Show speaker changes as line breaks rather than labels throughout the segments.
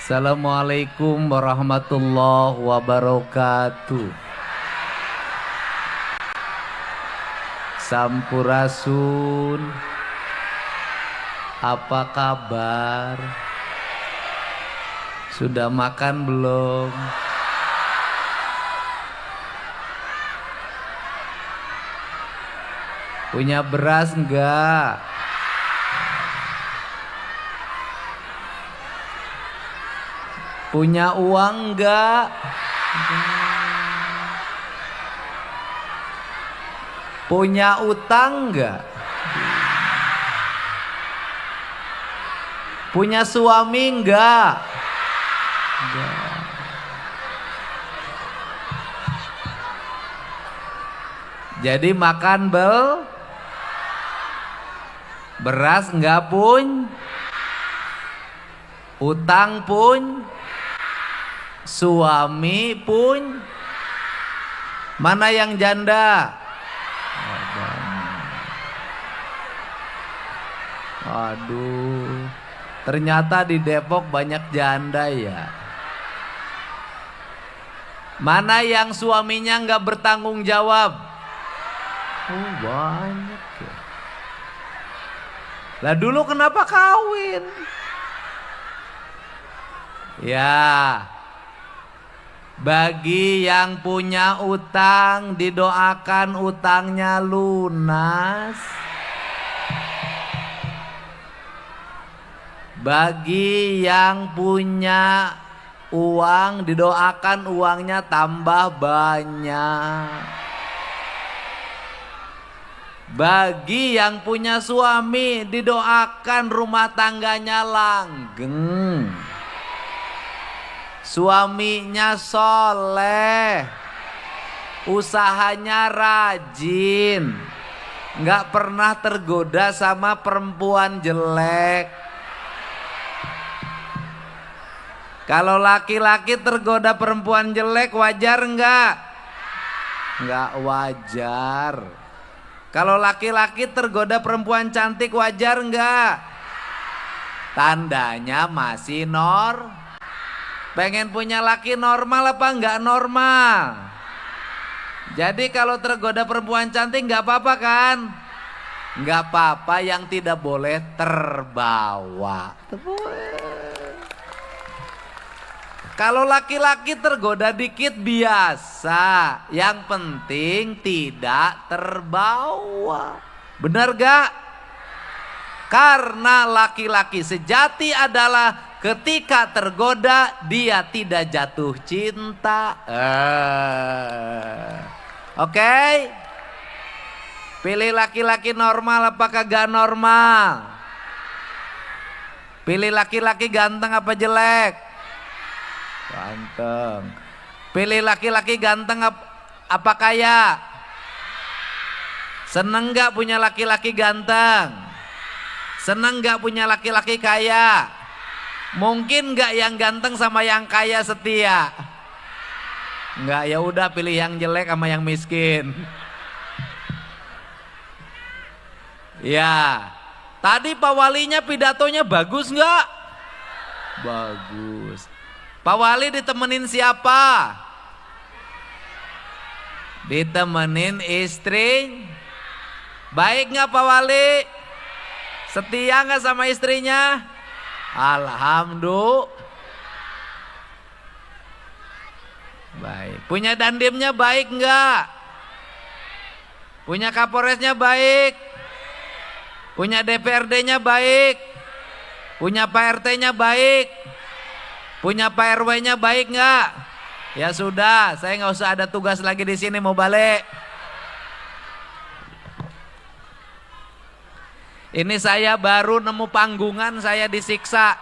Assalamualaikum warahmatullahi wabarakatuh. Sampurasun. Apa kabar? Sudah makan belum? Punya beras enggak? Punya uang enggak? Punya utang enggak? Punya suami enggak? Enggak. Jadi makan beras enggak pun, utang pun, suami pun. Mana yang janda? Aduh, ternyata di Depok banyak janda ya. Mana yang suaminya nggak bertanggung jawab? Oh, banyak ya. Lah dulu kenapa kawin? Ya, bagi yang punya utang didoakan utangnya lunas. Bagi yang punya uang didoakan uangnya tambah banyak. Bagi yang punya suami didoakan rumah tangganya langgeng. Suaminya soleh, usahanya rajin, nggak pernah tergoda sama perempuan jelek. Kalau laki-laki tergoda perempuan jelek wajar enggak? Enggak wajar. Kalau laki-laki tergoda perempuan cantik wajar enggak? Tandanya masih pengen punya laki normal apa enggak normal? Jadi kalau tergoda perempuan cantik enggak apa-apa kan? Enggak apa-apa, yang tidak boleh terbawa. Kalau laki-laki tergoda dikit biasa, yang penting tidak terbawa. Benar gak? Karena laki-laki sejati adalah ketika tergoda dia tidak jatuh cinta. Oke? Pilih laki-laki normal apakah gak normal? Pilih laki-laki ganteng apa jelek? Ganteng. Pilih laki-laki ganteng apa kaya? Seneng gak punya laki-laki ganteng? Seneng gak punya laki-laki kaya? Mungkin gak yang ganteng sama yang kaya setia? Enggak, ya udah pilih yang jelek sama yang miskin. Ya, tadi Pak Walinya pidatonya bagus nggak? Bagus. Pak Wali ditemenin siapa? Ditemenin istri. Baik nggak Pak Wali? Setia nggak sama istrinya? Alhamdulillah. Baik. Punya dandimnya baik nggak? Punya Kapolresnya baik? Punya DPRD-nya baik? Punya Pak RT-nya baik? Punya Pak RW-nya baik nggak? Ya sudah, saya nggak usah ada tugas lagi di sini, mau balik. Ini saya baru nemu panggungan, saya disiksa.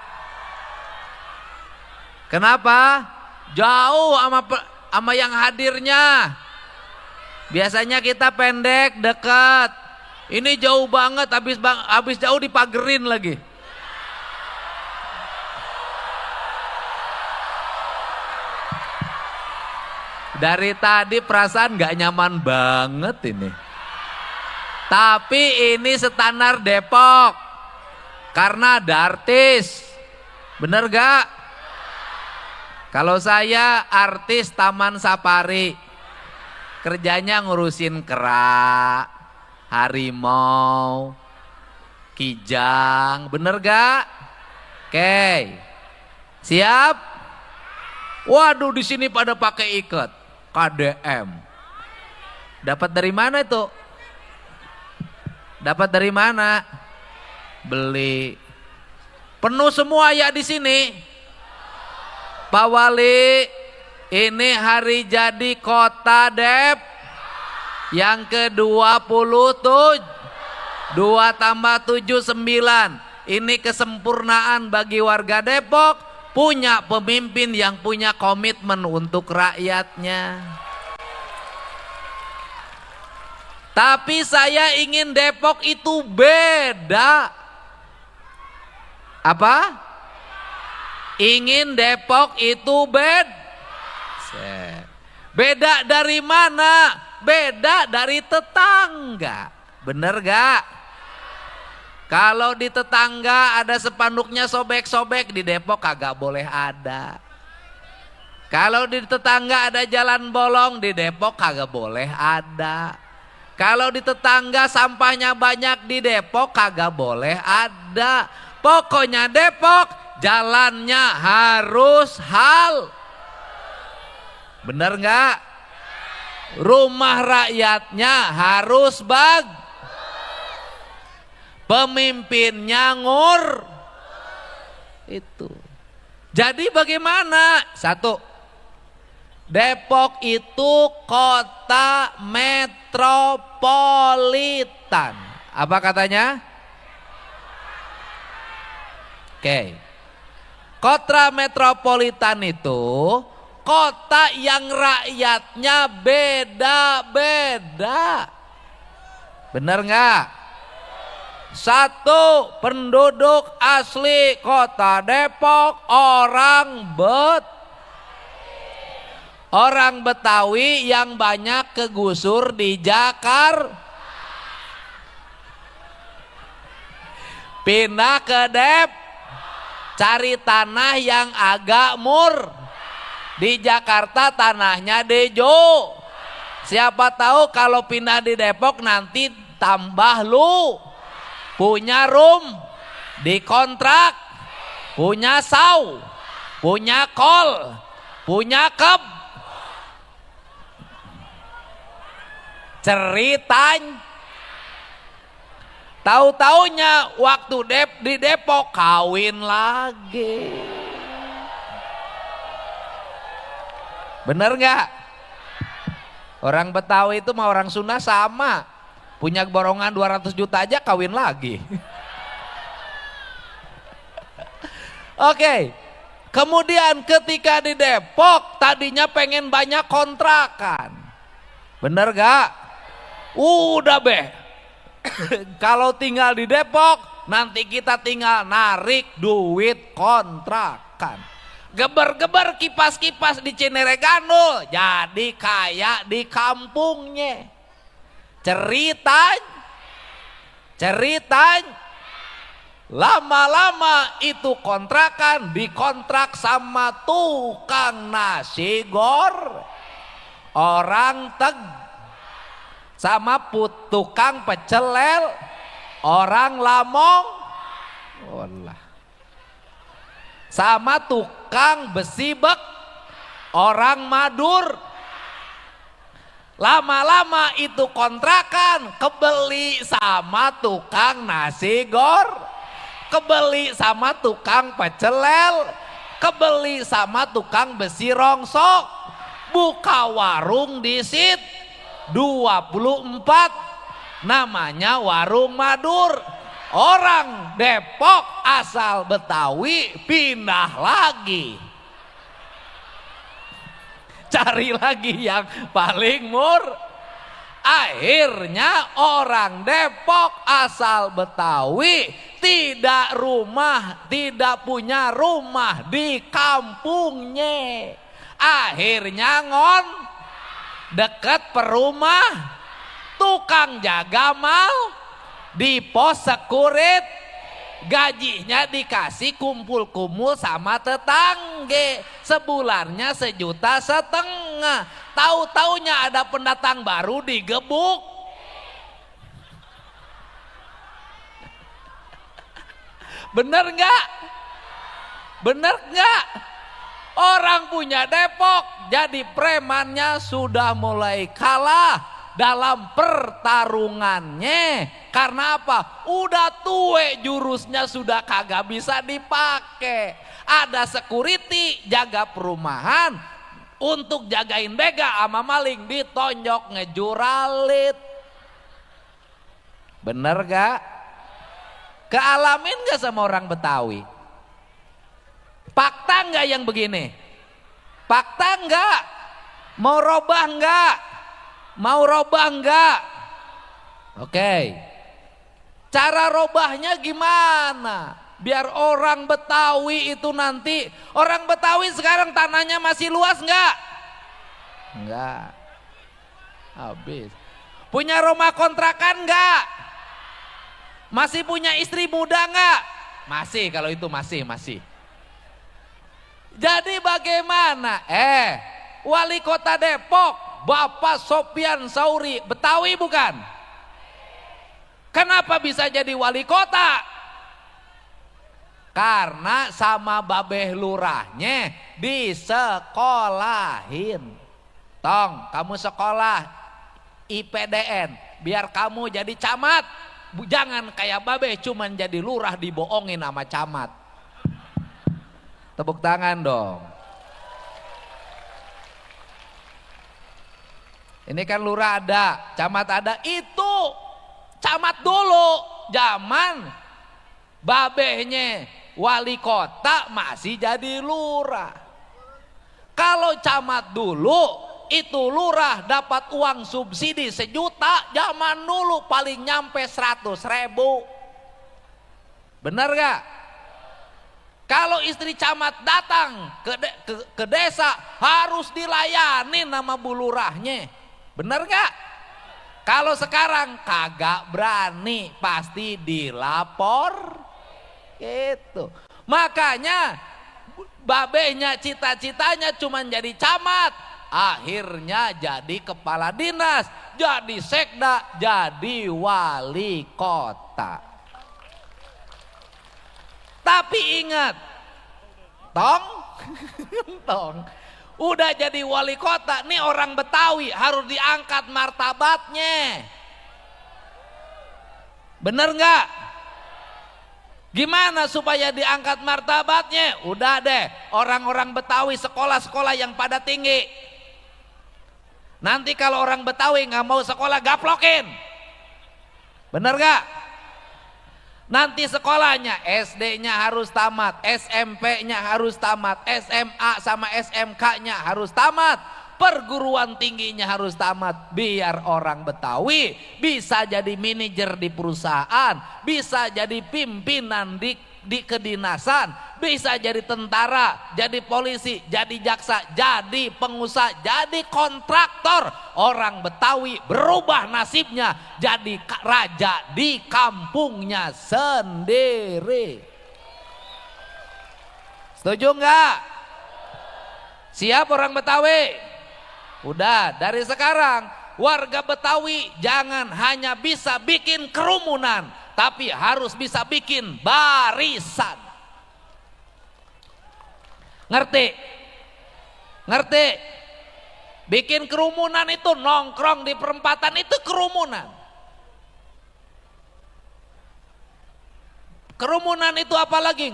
Kenapa? Jauh sama yang hadirnya. Biasanya kita pendek, dekat. Ini jauh banget, habis jauh dipagerin lagi. Dari tadi perasaan gak nyaman banget ini. Tapi ini standar Depok. Karena ada artis. Bener gak? Kalau saya artis Taman Safari, kerjanya ngurusin kera, harimau, kijang, bener gak? Oke, siap? Waduh, di sini pada pakai ikat, KDM. Dapat dari mana itu? Dapat dari mana? Beli. Penuh semua ya di sini. Pak Wali, ini hari jadi kota Dep yang ke-27. 2 tambah 7 9. Ini kesempurnaan bagi warga Depok, punya pemimpin yang punya komitmen untuk rakyatnya. Tapi saya ingin Depok itu beda. Apa? Ingin Depok itu beda dari mana? Beda dari tetangga. Bener gak? Kalau di tetangga ada spanduknya sobek-sobek, di Depok kagak boleh ada. Kalau di tetangga ada jalan bolong, di Depok kagak boleh ada. Kalau di tetangga sampahnya banyak, di Depok kagak boleh ada. Pokoknya Depok jalannya harus bener nggak? Rumah rakyatnya harus pemimpinnya itu. Jadi bagaimana? 1, Depok itu kota metropolitan. Apa katanya? Oke. Kota metropolitan itu kota yang rakyatnya beda-beda. Bener nggak? 1, penduduk asli kota Depok orang Betawi yang banyak kegusur di Jakarta. Pindah ke Depok, cari tanah yang agak di Jakarta tanahnya dejo. Siapa tahu kalau pindah di Depok nanti tambah lu punya dikontrak, punya punya kol, punya ceritanya. Tahu-taunya waktu di Depok kawin lagi. Bener nggak? Orang Betawi itu sama orang Sunda sama. Punya borongan 200 juta aja kawin lagi. Oke. Kemudian ketika di Depok tadinya pengen banyak kontrakan. Bener nggak? Udah kalau tinggal di Depok, nanti kita tinggal narik duit kontrakan. Geber-geber kipas-kipas di Cineregano, jadi kaya di kampungnya. Ceritanya, lama-lama itu kontrakan dikontrak sama tukang nasi goreng, orang sama tukang pecel lele, orang Lamong, sama tukang besi bek, orang Madur. Lama-lama itu kontrakan kebeli sama tukang nasi goreng, kebeli sama tukang pecel lele, kebeli sama tukang besi rongsok, buka warung di situ. 24 namanya Warung Madur. Orang Depok asal Betawi pindah lagi, cari lagi yang paling akhirnya orang Depok asal Betawi tidak punya rumah di kampungnya. Akhirnya dekat tukang jaga mal di pos gajinya dikasih kumpul-kumpul sama tetangga, sebulannya 1,5 juta. Tahu-taunya ada pendatang baru digebuk. Bener nggak? Bener nggak? Orang punya Depok jadi premannya sudah mulai kalah dalam pertarungannya. Karena apa? Udah tue, jurusnya sudah kagak bisa dipakai. Ada security jaga perumahan untuk jagain bega sama maling, ditonjok ngejuralit. Bener gak? Kealamin gak sama orang Betawi? Fakta nggak yang begini? Fakta nggak? Mau robah nggak? Mau robah nggak? Oke. Cara robahnya gimana? Biar orang Betawi itu nanti, orang Betawi sekarang tanahnya masih luas nggak? Nggak. Habis. Punya rumah kontrakan nggak? Masih punya istri muda nggak? Masih, kalau itu masih. Jadi bagaimana? Wali Kota Depok Bapak Sopyan Sauri Betawi bukan? Kenapa bisa jadi wali kota? Karena sama babeh lurahnya disekolahin. Tong, kamu sekolah IPDN biar kamu jadi camat. Jangan kayak babeh cuman jadi lurah dibohongin sama camat. Tepuk tangan dong. Ini kan lurah ada, camat ada. Itu camat dulu, zaman babehnya wali kota masih jadi lurah. Kalau camat dulu itu lurah dapat uang subsidi 1 juta, zaman dulu paling nyampe 100.000. Bener gak? Kalau istri camat datang ke desa harus dilayani nama bu lurahnya. Bener gak? Kalau sekarang kagak berani, pasti dilapor. Gitu. Makanya babehnya cita-citanya cuma jadi camat. Akhirnya jadi kepala dinas, jadi sekda, jadi wali kota. Tapi ingat, tong, udah jadi wali kota, nih orang Betawi harus diangkat martabatnya. Bener nggak? Gimana supaya diangkat martabatnya? Udah deh, orang-orang Betawi sekolah-sekolah yang pada tinggi. Nanti kalau orang Betawi nggak mau sekolah, gaplokin. Bener nggak? Nanti sekolahnya SD-nya harus tamat, SMP-nya harus tamat, SMA sama SMK-nya harus tamat, perguruan tingginya harus tamat. Biar orang Betawi bisa jadi manajer di perusahaan, bisa jadi pimpinan di kedinasan, bisa jadi tentara, jadi polisi, jadi jaksa, jadi pengusaha, jadi kontraktor. Orang Betawi berubah nasibnya jadi raja di kampungnya sendiri. Setuju nggak? Siap orang Betawi? Udah, dari sekarang warga Betawi jangan hanya bisa bikin kerumunan, tapi harus bisa bikin barisan. Ngerti? Ngerti? Bikin kerumunan itu nongkrong di perempatan itu kerumunan. Kerumunan itu apalagi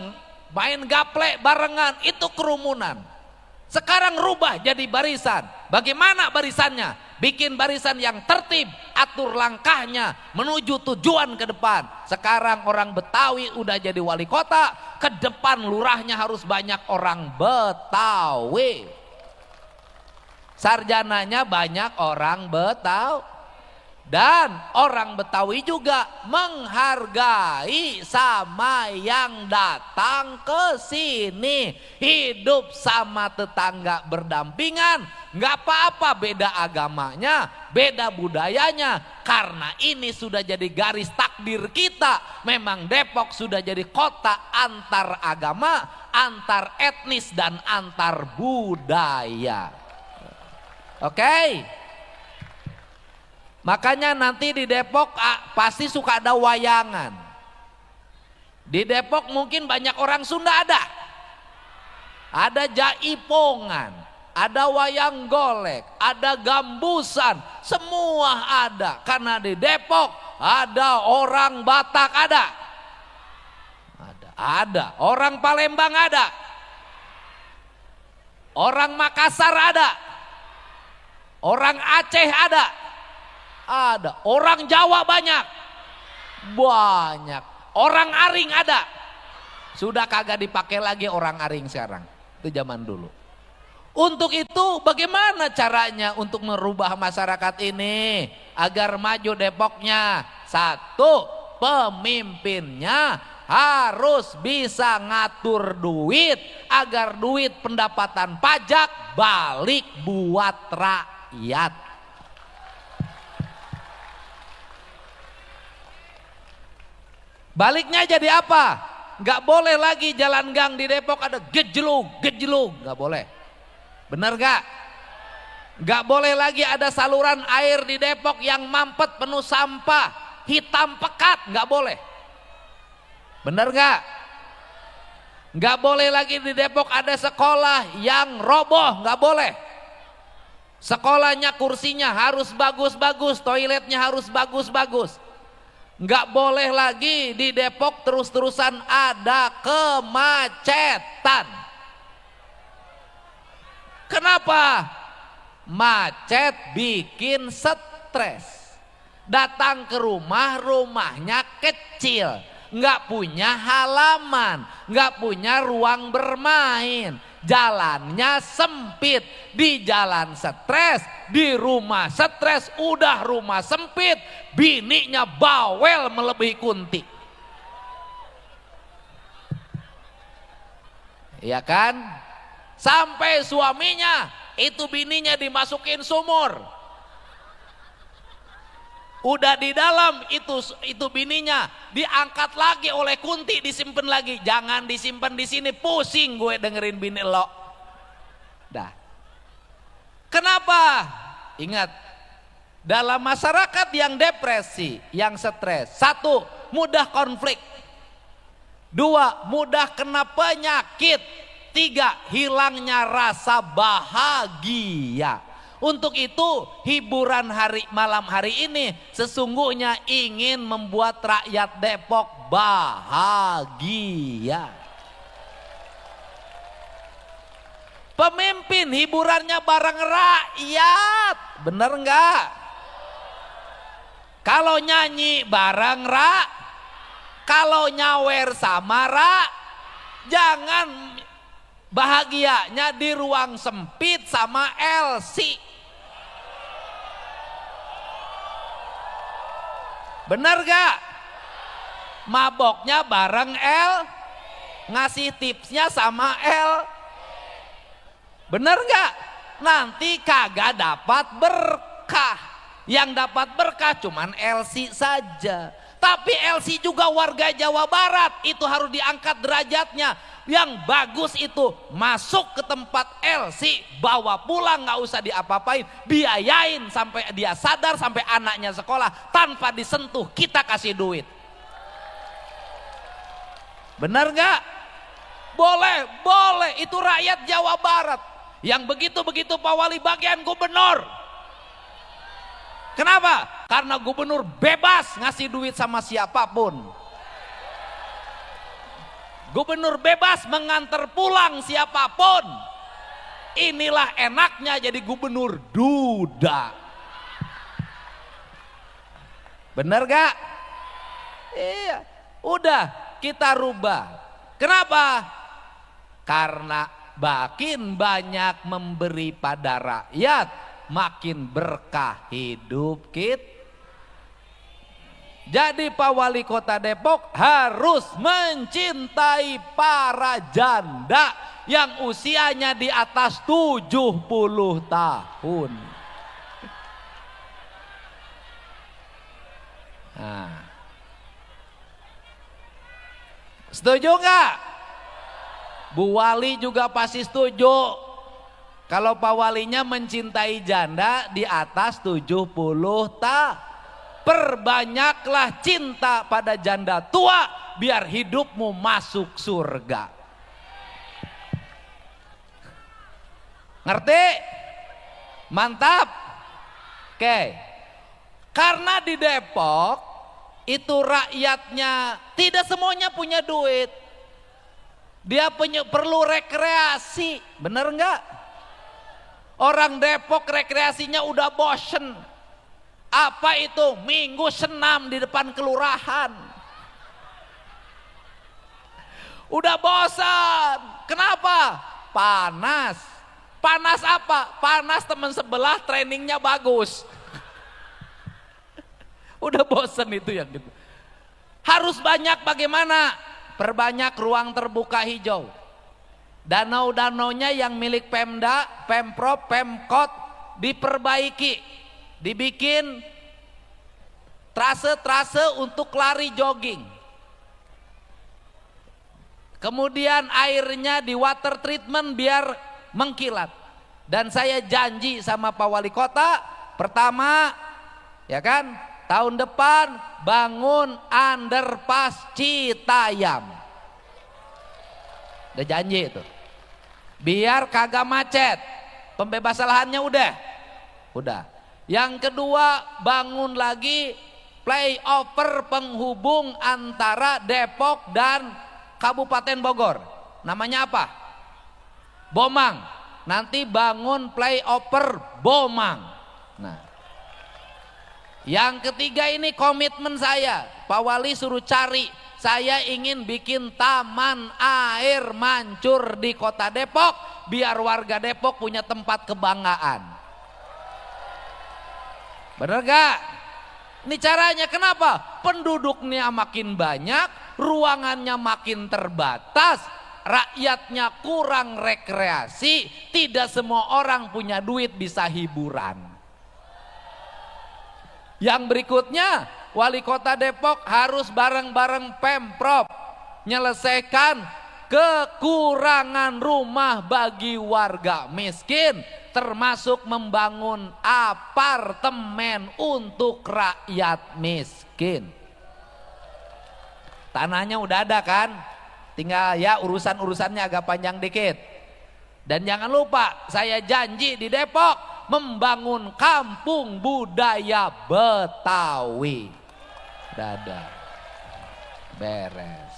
main gaplek barengan itu kerumunan. Sekarang rubah jadi barisan. Bagaimana barisannya? Bikin barisan yang tertib, atur langkahnya menuju tujuan ke depan. Sekarang orang Betawi udah jadi wali kota, ke depan lurahnya harus banyak orang Betawi. Sarjananya banyak orang Betawi. Dan orang Betawi juga menghargai sama yang datang ke sini. Hidup sama tetangga berdampingan. Nggak apa-apa beda agamanya, beda budayanya. karena ini sudah jadi garis takdir kita. Memang Depok sudah jadi kota antar agama, antar etnis dan antar budaya. Oke. Makanya nanti di Depok pasti suka ada wayangan. Di Depok mungkin banyak orang Sunda ada. Ada jaipongan, ada wayang golek, ada gambusan, semua ada. Karena di Depok ada orang Batak ada, orang Palembang ada, orang Makassar ada, orang Aceh ada, orang Jawa banyak, orang Aring ada. Sudah kagak dipakai lagi orang Aring sekarang, itu zaman dulu. Untuk itu bagaimana caranya untuk merubah masyarakat ini agar maju Depoknya? Satu, pemimpinnya harus bisa ngatur duit agar duit pendapatan pajak balik buat rakyat. Baliknya jadi apa? Gak boleh lagi jalan gang di Depok ada gejlug, gak boleh. Bener gak? Gak boleh lagi ada saluran air di Depok yang mampet penuh sampah, hitam pekat, gak boleh. Bener gak? Gak boleh lagi di Depok ada sekolah yang roboh, gak boleh. Sekolahnya kursinya harus bagus-bagus, toiletnya harus bagus-bagus. Gak boleh lagi di Depok terus-terusan ada kemacetan. Kenapa? Macet bikin stres. Datang ke rumah, rumahnya kecil, nggak punya halaman, nggak punya ruang bermain, jalannya sempit. Di jalan stres, di rumah stres, udah rumah sempit, bininya bawel melebihi Kunti. Iya kan? Sampai suaminya itu bininya dimasukin sumur. Udah di dalam itu bininya diangkat lagi oleh Kunti, disimpan lagi. Jangan disimpan di sini, pusing gue dengerin bini lo. Dah. Kenapa? Ingat, dalam masyarakat yang depresi, yang stres, satu, mudah konflik. Dua, mudah kena penyakit. Tiga, hilangnya rasa bahagia. Untuk itu hiburan malam hari ini sesungguhnya ingin membuat rakyat Depok bahagia. Pemimpin hiburannya bareng rakyat, bener enggak? Kalau nyanyi bareng kalau nyawer sama jangan bahagianya di ruang sempit sama LC. Bener gak? Maboknya bareng ngasih tipsnya sama bener gak? Nanti kagak dapat berkah. Yang dapat berkah cuman LC saja. Tapi LC juga warga Jawa Barat, itu harus diangkat derajatnya. Yang bagus itu masuk ke tempat LC, bawa pulang, nggak usah diapa-apain, biayain sampai dia sadar, sampai anaknya sekolah tanpa disentuh, kita kasih duit. Benar nggak? Boleh, itu rakyat Jawa Barat. Yang begitu-begitu Pak Wali bagian gubernur. Kenapa? Karena gubernur bebas ngasih duit sama siapapun. Gubernur bebas mengantar pulang siapapun. Inilah enaknya jadi gubernur duda. Bener gak? Iya. Udah kita rubah. Kenapa? Karena makin banyak memberi pada rakyat, makin berkah hidup kita. Jadi Pak Wali Kota Depok harus mencintai para janda yang usianya di atas 70 tahun. Nah. Setuju nggak? Bu Wali juga pasti setuju. Kalau Pak Walinya mencintai janda di atas 70 tahun. Perbanyaklah cinta pada janda tua biar hidupmu masuk surga. Ngerti? Mantap. Oke. Karena di Depok itu rakyatnya tidak semuanya punya duit. Dia perlu rekreasi, bener nggak? Orang Depok rekreasinya udah bosen. Apa itu? Minggu senam di depan kelurahan. Udah bosan. Kenapa? Panas. Panas apa? Panas teman sebelah trainingnya bagus. Udah bosan itu yang gitu. Harus banyak bagaimana? Perbanyak ruang terbuka hijau. Danau-danaunya yang milik Pemda, Pemprov, Pemkot diperbaiki. Dibikin trase-trase untuk lari jogging. Kemudian airnya di water treatment biar mengkilat. Dan saya janji sama Pak Wali Kota, pertama ya kan, tahun depan bangun underpass Citayam. Udah janji itu. Biar kagak macet. Pembebasan lahannya udah. Yang kedua, bangun lagi flyover penghubung antara Depok dan Kabupaten Bogor. Namanya apa? Bomang. Nanti bangun flyover Bomang. Nah, yang ketiga ini komitmen saya. Pak Wali suruh cari. Saya ingin bikin taman air mancur di kota Depok. Biar warga Depok punya tempat kebanggaan. Bener gak? Ini caranya, kenapa? Penduduknya makin banyak, ruangannya makin terbatas, rakyatnya kurang rekreasi, tidak semua orang punya duit bisa hiburan. Yang berikutnya, Wali Kota Depok harus bareng-bareng Pemprov menyelesaikan kekurangan rumah bagi warga miskin, termasuk membangun apartemen untuk rakyat miskin. Tanahnya udah ada kan, tinggal ya urusan-urusannya agak panjang dikit. Dan jangan lupa, saya janji di Depok membangun kampung budaya Betawi. Dadah, beres.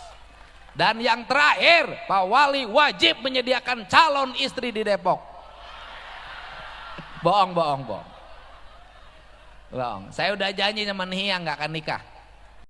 Dan yang terakhir, Pak Wali wajib menyediakan calon istri di Depok. Bohong. Saya udah janji sama Nia nggak akan nikah.